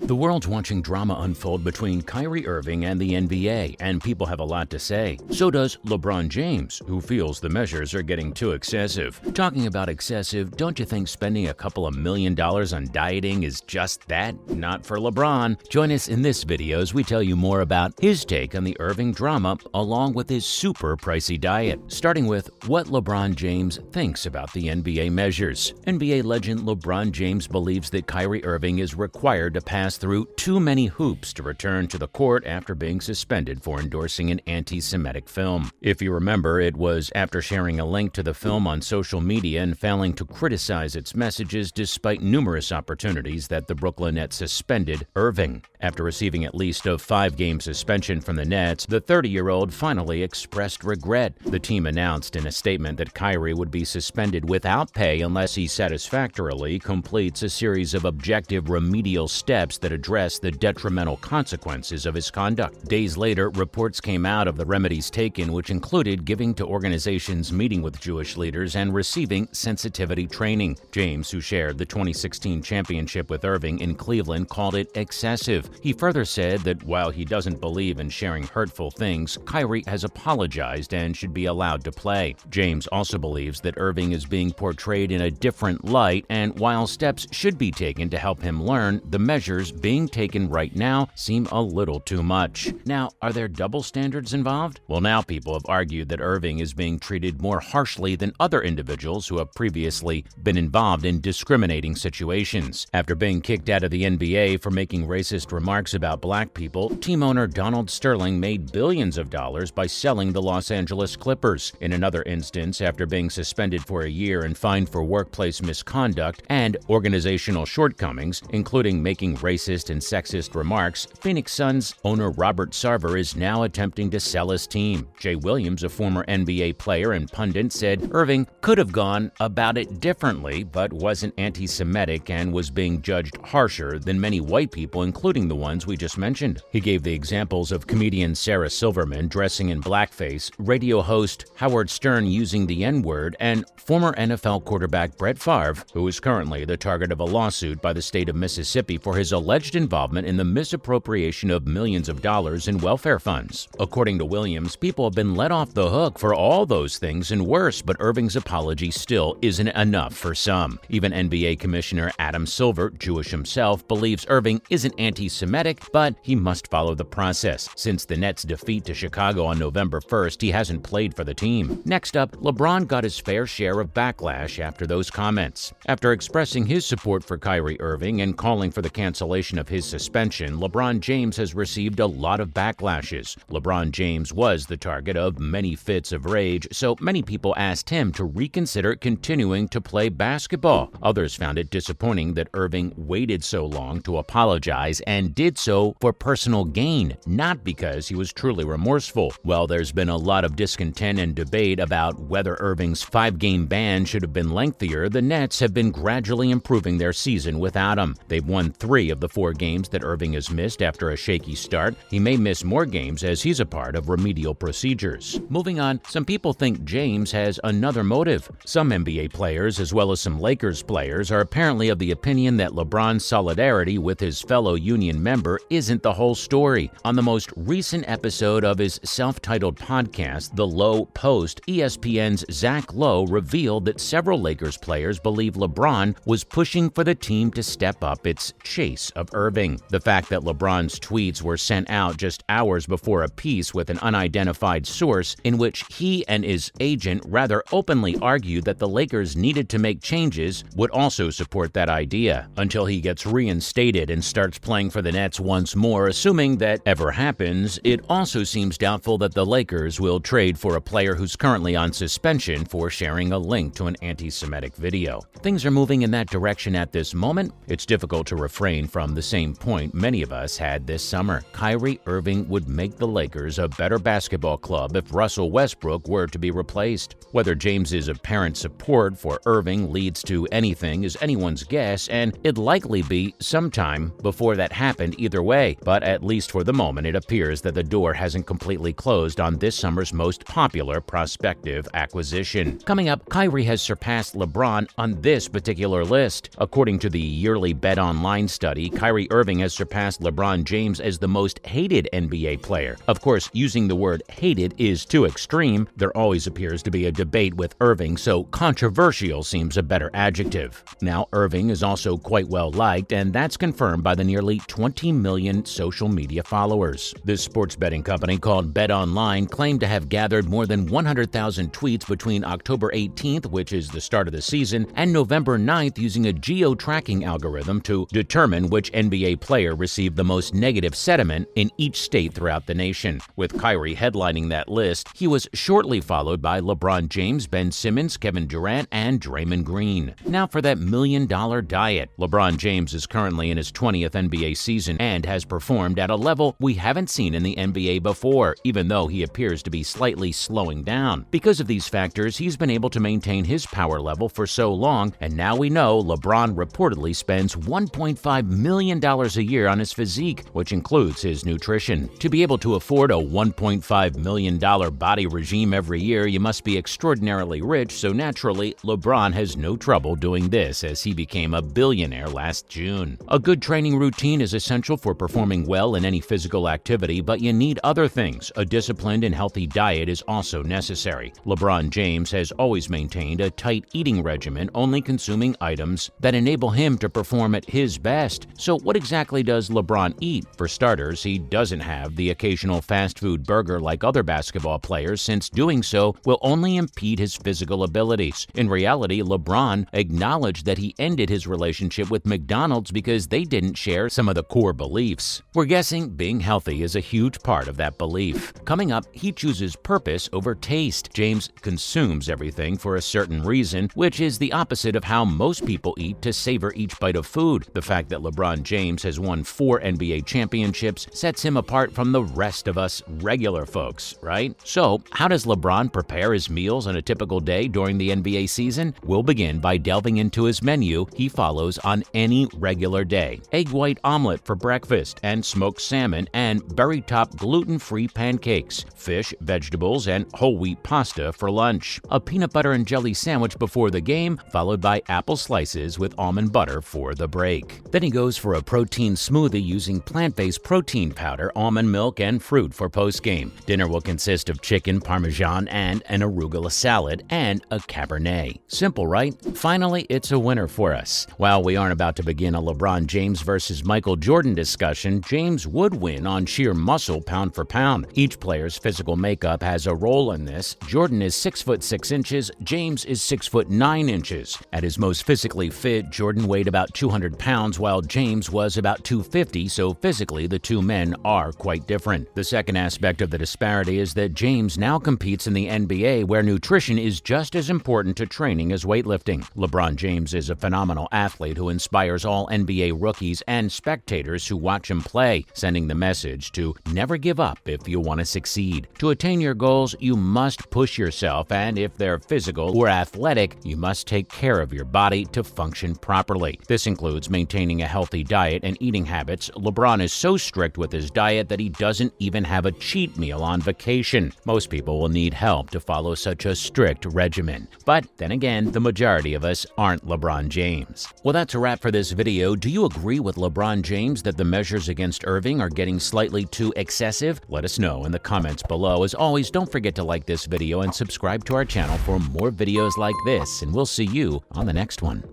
The world's watching drama unfold between Kyrie Irving and the NBA, and people have a lot to say. So does LeBron James, who feels the measures are getting too excessive. Talking about excessive, don't you think spending a couple of $1 million on dieting is just that? Not for LeBron. Join us in this video as we tell you more about his take on the Irving drama, along with his super pricey diet. Starting with what LeBron James thinks about the NBA measures. NBA legend LeBron James believes that Kyrie Irving is required to pass through too many hoops to return to the court after being suspended for endorsing an anti-Semitic film. If you remember, it was after sharing a link to the film on social media and failing to criticize its messages despite numerous opportunities that the Brooklyn Nets suspended Irving. After receiving at least a 5-game suspension from the Nets, the 30-year-old finally expressed regret. The team announced in a statement that Kyrie would be suspended without pay unless he satisfactorily completes a series of objective remedial steps that address the detrimental consequences of his conduct. Days later, reports came out of the remedies taken, which included giving to organizations meeting with Jewish leaders and receiving sensitivity training. James, who shared the 2016 championship with Irving in Cleveland, called it excessive. He further said that while he doesn't believe in sharing hurtful things, Kyrie has apologized and should be allowed to play. James also believes that Irving is being portrayed in a different light, and while steps should be taken to help him learn, the measures being taken right now seem a little too much. Now, are there double standards involved? Well, now people have argued that Irving is being treated more harshly than other individuals who have previously been involved in discriminating situations. After being kicked out of the NBA for making racist remarks about black people, team owner Donald Sterling made billions of dollars by selling the Los Angeles Clippers. In another instance, after being suspended for a year and fined for workplace misconduct and organizational shortcomings, including making racist and sexist remarks, Phoenix Suns owner Robert Sarver is now attempting to sell his team. Jay Williams, a former NBA player and pundit, said Irving could have gone about it differently, but wasn't anti-Semitic and was being judged harsher than many white people, including the ones we just mentioned. He gave the examples of comedian Sarah Silverman dressing in blackface, radio host Howard Stern using the N-word, and former NFL quarterback Brett Favre, who is currently the target of a lawsuit by the state of Mississippi for his alleged involvement in the misappropriation of millions of dollars in welfare funds. According to Williams, people have been let off the hook for all those things and worse, but Irving's apology still isn't enough for some. Even NBA Commissioner Adam Silver, Jewish himself, believes Irving isn't anti-Semitic, but he must follow the process. Since the Nets' defeat to Chicago on November 1st, he hasn't played for the team. Next up, LeBron got his fair share of backlash after those comments. After expressing his support for Kyrie Irving and calling for the cancellation of his suspension, LeBron James has received a lot of backlashes. LeBron James was the target of many fits of rage, so many people asked him to reconsider continuing to play basketball. Others found it disappointing that Irving waited so long to apologize and did so for personal gain, not because he was truly remorseful. Well, there's been a lot of discontent and debate about whether Irving's 5-game ban should have been lengthier. The Nets have been gradually improving their season without him. They've won 3 of the 4 games that Irving has missed after a shaky start. He may miss more games as he's a part of remedial procedures. Moving on, some people think James has another motive. Some NBA players, as well as some Lakers players, are apparently of the opinion that LeBron's solidarity with his fellow union member isn't the whole story. On the most recent episode of his self-titled podcast, The Low Post, ESPN's Zach Lowe revealed that several Lakers players believe LeBron was pushing for the team to step up its chase of Irving. The fact that LeBron's tweets were sent out just hours before a piece with an unidentified source in which he and his agent rather openly argued that the Lakers needed to make changes would also support that idea, until he gets reinstated and starts playing for the Nets once more. Assuming that ever happens, it also seems doubtful that the Lakers will trade for a player who's currently on suspension for sharing a link to an anti-Semitic video. Things are moving in that direction at this moment. It's difficult to refrain from the same point many of us had this summer. Kyrie Irving would make the Lakers a better basketball club if Russell Westbrook were to be replaced. Whether James's apparent support for Irving leads to anything is anyone's guess, and it'd likely be sometime before that happened either way. But at least for the moment, it appears that the door hasn't completely closed on this summer's most popular prospective acquisition. Coming up, Kyrie has surpassed LeBron on this particular list. According to the yearly Bet Online study, Kyrie Irving has surpassed LeBron James as the most hated NBA player. Of course, using the word hated is too extreme. There always appears to be a debate with Irving, so controversial seems a better adjective. Now, Irving is also quite well liked, and that's confirmed by the nearly 20 million social media followers. This sports betting company called BetOnline claimed to have gathered more than 100,000 tweets between October 18th, which is the start of the season, and November 9th using a geo-tracking algorithm to determine which NBA player received the most negative sentiment in each state throughout the nation. With Kyrie headlining that list, he was shortly followed by LeBron James, Ben Simmons, Kevin Durant, and Draymond Green. Now for that million-dollar diet. LeBron James is currently in his 20th NBA season and has performed at a level we haven't seen in the NBA before, even though he appears to be slightly slowing down. Because of these factors, he's been able to maintain his power level for so long, and now we know LeBron reportedly spends $1.5 million a year on his physique, which includes his nutrition. To be able to afford a $1.5 million body regime every year, you must be extraordinarily rich, so naturally, LeBron has no trouble doing this as he became a billionaire last June. A good training routine is essential for performing well in any physical activity, but you need other things. A disciplined and healthy diet is also necessary. LeBron James has always maintained a tight eating regimen, only consuming items that enable him to perform at his best. So what exactly does LeBron eat? For starters, he doesn't have the occasional fast food burger like other basketball players, since doing so will only impede his physical abilities. In reality, LeBron acknowledged that he ended his relationship with McDonald's because they didn't share some of the core beliefs. We're guessing being healthy is a huge part of that belief. Coming up, he chooses purpose over taste. James consumes everything for a certain reason, which is the opposite of how most people eat to savor each bite of food. The fact that LeBron James has won 4 NBA championships sets him apart from the rest of us regular folks, right? So, how does LeBron prepare his meals on a typical day during the NBA season? We'll begin by delving into his menu he follows on any regular day. Egg white omelet for breakfast, and smoked salmon and berry-top gluten-free pancakes, fish, vegetables, and whole wheat pasta for lunch. A peanut butter and jelly sandwich before the game, followed by apple slices with almond butter for the break. Then he goes for a protein smoothie using plant-based protein powder, almond milk, and fruit for post-game. Dinner will consist of chicken, parmesan, and an arugula salad, and a cabernet. Simple, right? Finally, it's a winner for us. While we aren't about to begin a LeBron James versus Michael Jordan discussion, James would win on sheer muscle pound for pound. Each player's physical makeup has a role in this. Jordan is 6 foot 6 inches, James is 6 foot 9 inches. At his most physically fit, Jordan weighed about 200 pounds while James was about 250, so physically the two men are quite different. The second aspect of the disparity is that James now competes in the NBA, where nutrition is just as important to training as weightlifting. LeBron James is a phenomenal athlete who inspires all NBA rookies and spectators who watch him play, sending the message to never give up if you want to succeed. To attain your goals, you must push yourself, and if they're physical or athletic, you must take care of your body to function properly. This includes maintaining a healthy diet and eating habits. LeBron is so strict with his diet that he doesn't even have a cheat meal on vacation. Most people will need help to follow such a strict regimen. But then again, the majority of us aren't LeBron James. Well, that's a wrap for this video. Do you agree with LeBron James that the measures against Irving are getting slightly too excessive? Let us know in the comments below. As always, don't forget to like this video and subscribe to our channel for more videos like this, and we'll see you on the next one.